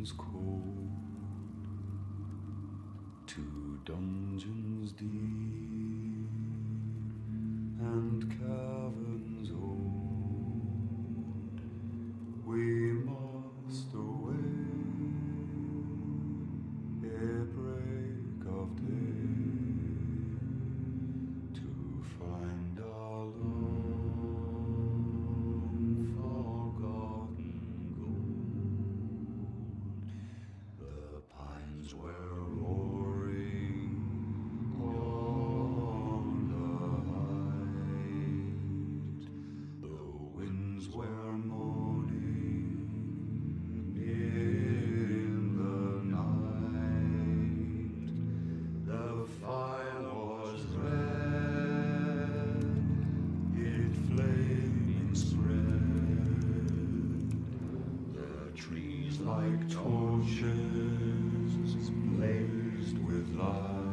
was cold, to dungeons deep and caverns old we must away ere break of day to find our long forgotten gold. The pines were roaring on the height, the winds were moaning in the night, the fire was red, it flaming spread, the trees like torches blazed with light.